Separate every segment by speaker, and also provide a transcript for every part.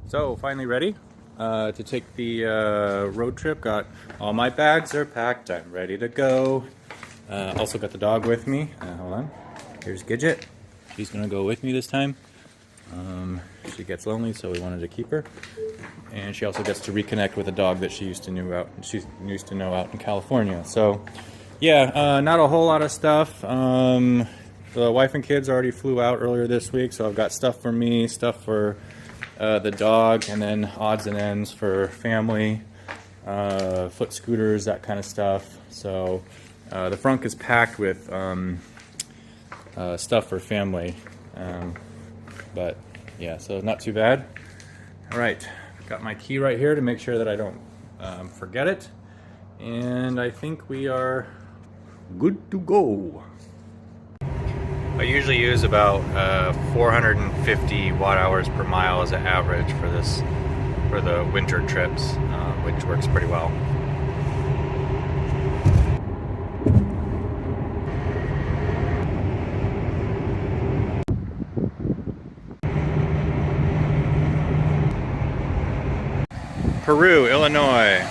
Speaker 1: So finally ready to take the road trip. Got all my bags are packed. I'm ready to go. Also got the dog with me. Hold on. Here's Gidget. She's gonna go with me this time. She gets lonely, so we wanted to keep her. And she also gets to reconnect with a dog that she used to know out in California. So yeah, not a whole lot of stuff. The wife and kids already flew out earlier this week, so I've got stuff for me, stuff for the dog, and then odds and ends for family, foot scooters, that kind of stuff. So the front is packed with stuff for family, but yeah, so not too bad. All right, got my key right here to make sure that I don't forget it, and I think we are good to go. I usually use about 450 watt hours per mile as an average for the winter trips, which works pretty well. Peru, Illinois.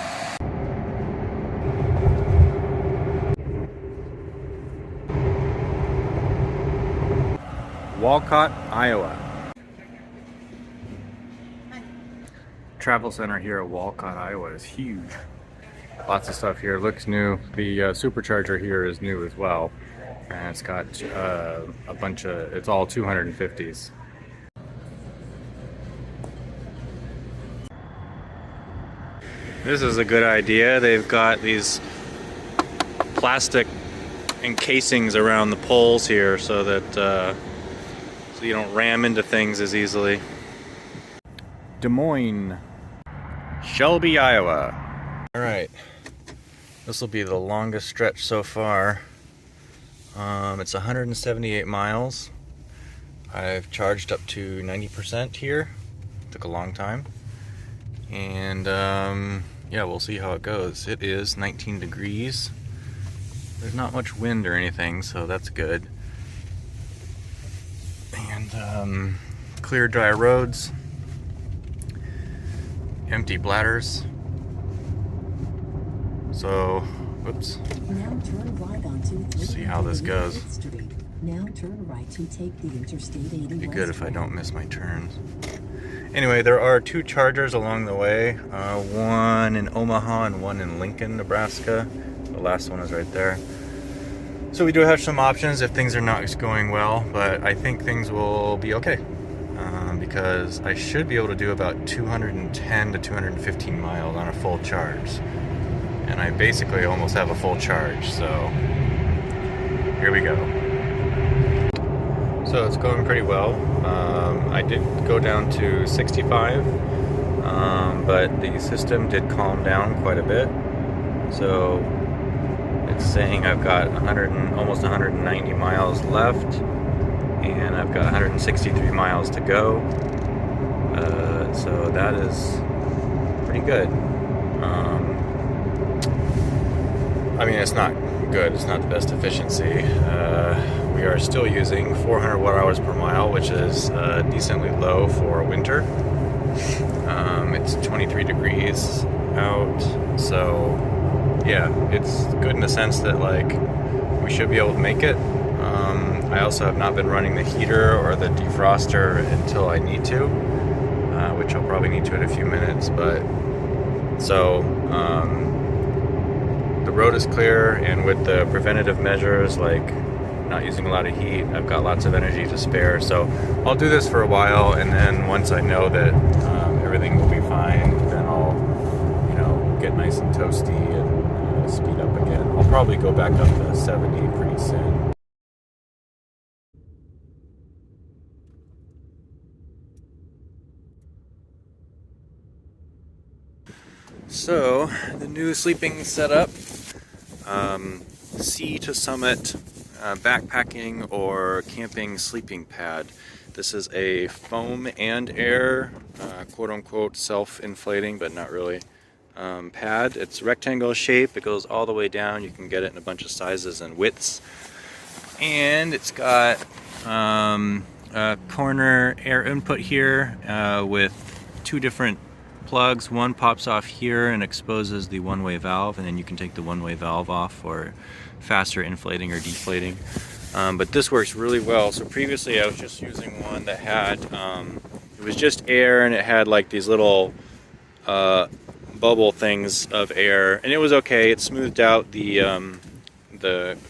Speaker 1: Walcott, Iowa. Travel center here at Walcott, Iowa is huge. Lots of stuff here. Looks new. The supercharger here is new as well. And it's got a bunch of, it's all 250s. This is a good idea. They've got these plastic encasings around the poles here so that so you don't ram into things as easily. Des Moines, Shelby, Iowa. All right, this will be the longest stretch so far. It's 178 miles. I've charged up to 90% here. Took a long time. And yeah, we'll see how it goes. It is 19 degrees. There's not much wind or anything, so that's good. And clear, dry roads. Empty bladders. So, whoops.
Speaker 2: Now turn right onto
Speaker 1: See how this goes.
Speaker 2: Now turn right to take the Interstate 80
Speaker 1: It'd be good if I don't miss my turns. Anyway, there are two chargers along the way. One in Omaha and one in Lincoln, Nebraska. The last one is right there. So we do have some options if things are not going well, but I think things will be okay. Because I should be able to do about 210 to 215 miles on a full charge. And I basically almost have a full charge, so here we go. So it's going pretty well. I did go down to 65, but the system did calm down quite a bit. So it's saying I've got almost 190 miles left, and I've got 163 miles to go. So that is pretty good. I mean, it's not good. It's not the best efficiency. We are still using 400 watt hours per mile, which is decently low for winter. It's 23 degrees out, so yeah, it's good in the sense that like we should be able to make it. I also have not been running the heater or the defroster until I need to, which I'll probably need to in a few minutes. But so the road is clear, and with the preventative measures like not using a lot of heat, I've got lots of energy to spare. So I'll do this for a while, and then once I know that everything will be fine, then I'll, get nice and toasty and speed up again. I'll probably go back up to 70 pretty soon. So the new sleeping setup, sea to summit, backpacking or camping sleeping pad. This is a foam and air, quote-unquote self-inflating, but not really, pad. It's rectangle shape. It goes all the way down. You can get it in a bunch of sizes and widths. And it's got a corner air input here with two different plugs. One pops off here and exposes the one-way valve, and then you can take the one-way valve off for faster inflating or deflating. But this works really well. So previously I was just using one that had, it was just air, and it had like these little bubble things of air, and it was okay. It smoothed out the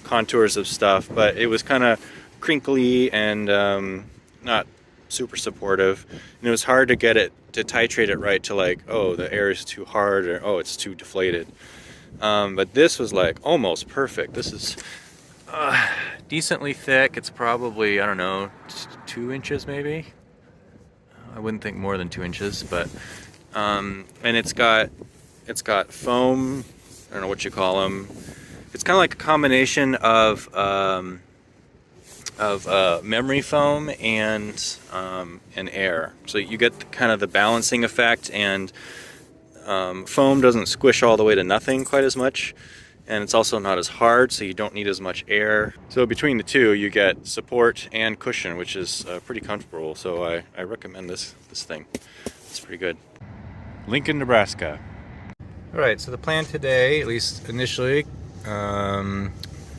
Speaker 1: contours of stuff, but it was kind of crinkly and not super supportive, and it was hard to get it to titrate it right to like, oh, the air is too hard, or oh, it's too deflated. But this was like almost perfect. This is decently thick. It's probably, I don't know, 2 inches maybe. I wouldn't think more than 2 inches, but and it's got foam. I don't know what you call them. It's kind of like a combination of memory foam and air. So you get kind of the balancing effect, and foam doesn't squish all the way to nothing quite as much, and it's also not as hard, so you don't need as much air. So between the two, you get support and cushion, which is pretty comfortable. So I recommend this thing. It's pretty good. Lincoln, Nebraska. All right, so the plan today, at least initially,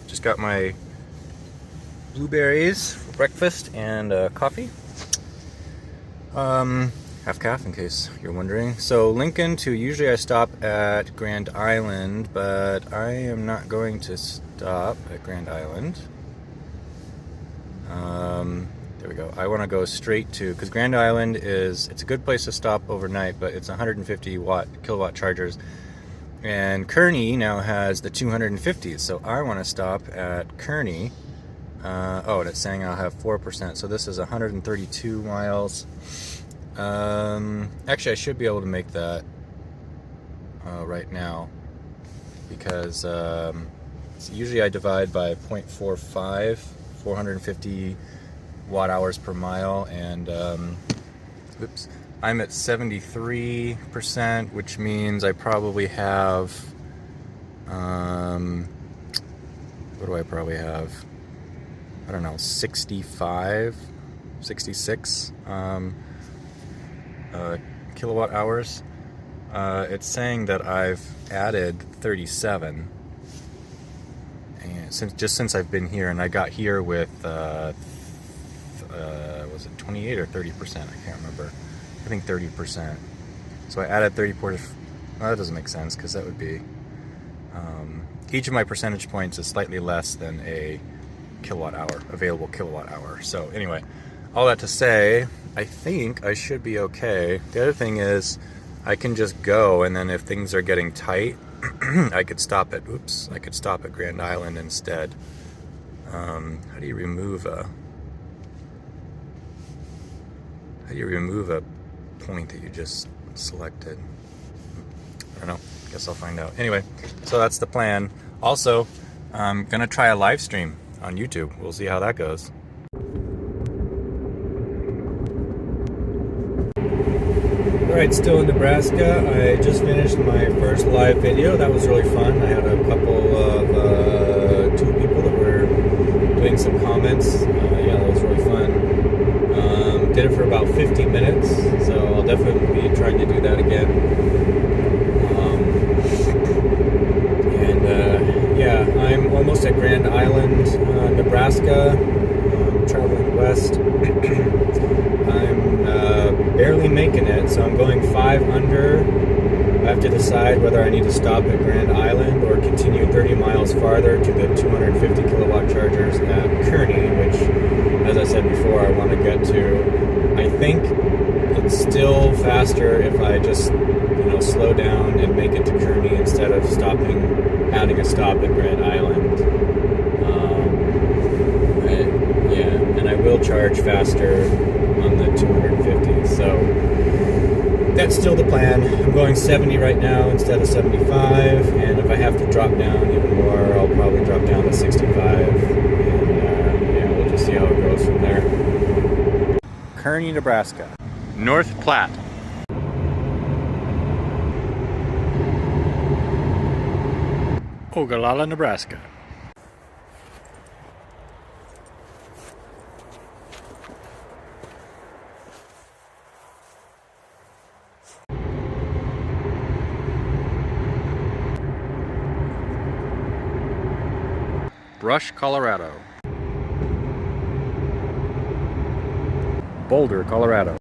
Speaker 1: just got my blueberries for breakfast and coffee. Half calf in case you're wondering. So Lincoln to, usually I stop at Grand Island, but I am not going to stop at Grand Island. There we go. I want to go straight to, because Grand Island it's a good place to stop overnight, but it's 150 kilowatt chargers. And Kearney now has the 250s, so I want to stop at Kearney. Oh, and it's saying I'll have 4%, so this is 132 miles. Actually, I should be able to make that right now, because usually I divide by 0.45, 450 watt hours per mile, and oops, I'm at 73%, which means I probably have, what do I probably have? I don't know, 65, 66 kilowatt hours. It's saying that I've added 37, and since I've been here, and I got here with was it 28 or 30%? I can't remember. I think 30%. So I added 34. Well, that doesn't make sense, because that would be each of my percentage points is slightly less than a kilowatt hour, available kilowatt hour. So anyway, all that to say, I think I should be okay. The other thing is I can just go, and then if things are getting tight, I could stop at Grand Island instead. How do you remove a point that you just selected? I don't know. Guess I'll find out. Anyway, so that's the plan. Also, I'm gonna try a live stream on YouTube. We'll see how that goes. Alright, still in Nebraska. I just finished my first live video. That was really fun. I had a couple of two people that were doing some comments. Yeah, that was really fun. Did it for about 50 minutes, so I'll definitely be trying to do that again. Yeah, I'm almost at Grand Island, Nebraska. I'm traveling west. I'm barely making it, so I'm going 5 under. I have to decide whether I need to stop at Grand Island or continue 30 miles farther to the 250 kilowatt chargers at Kearney, which, as I said before, I want to get to. I think it's still faster if I just, slow down and make it to Kearney instead of adding a stop at Grand Island. And I will charge faster on the 250, so that's still the plan. I'm going 70 right now instead of 75, and if I have to drop down even more, I'll probably drop down to 65, and we'll just see how it goes from there. Kearney, Nebraska. North Platte. Ogallala, Nebraska. Brush, Colorado. Boulder, Colorado.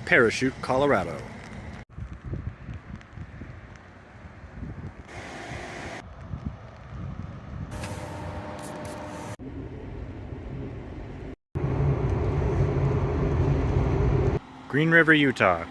Speaker 1: Parachute, Colorado. Green River, Utah.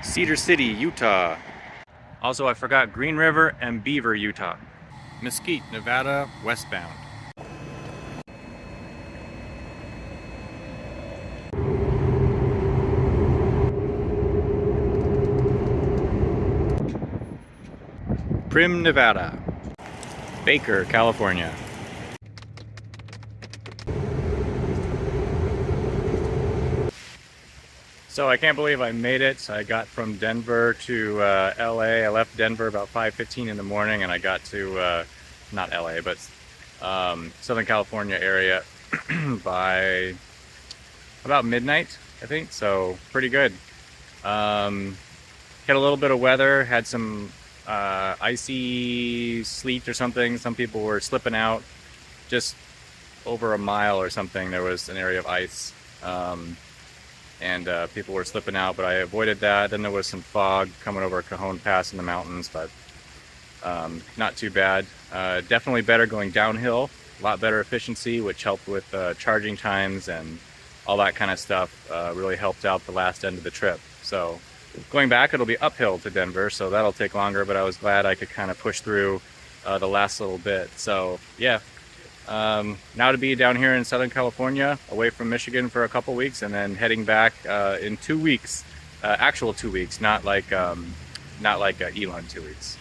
Speaker 1: Cedar City, Utah. Also, I forgot Green River and Beaver, Utah. Mesquite, Nevada, westbound. Prim, Nevada. Baker, California. So I can't believe I made it. I got from Denver to LA. I left Denver about 5:15 in the morning, and I got to not LA, but Southern California area by about midnight, I think. So pretty good. Had a little bit of weather, had some icy sleet or something. Some people were slipping out. Just over a mile or something, there was an area of ice. And people were slipping out, but I avoided that. Then there was some fog coming over Cajon Pass in the mountains, but not too bad. Definitely better going downhill, a lot better efficiency, which helped with charging times and all that kind of stuff. Really helped out the last end of the trip. So going back, it'll be uphill to Denver, so that'll take longer, but I was glad I could kind of push through the last little bit. So yeah. Now to be down here in Southern California, away from Michigan for a couple weeks, and then heading back in 2 weeks, actual 2 weeks, not like Elon 2 weeks.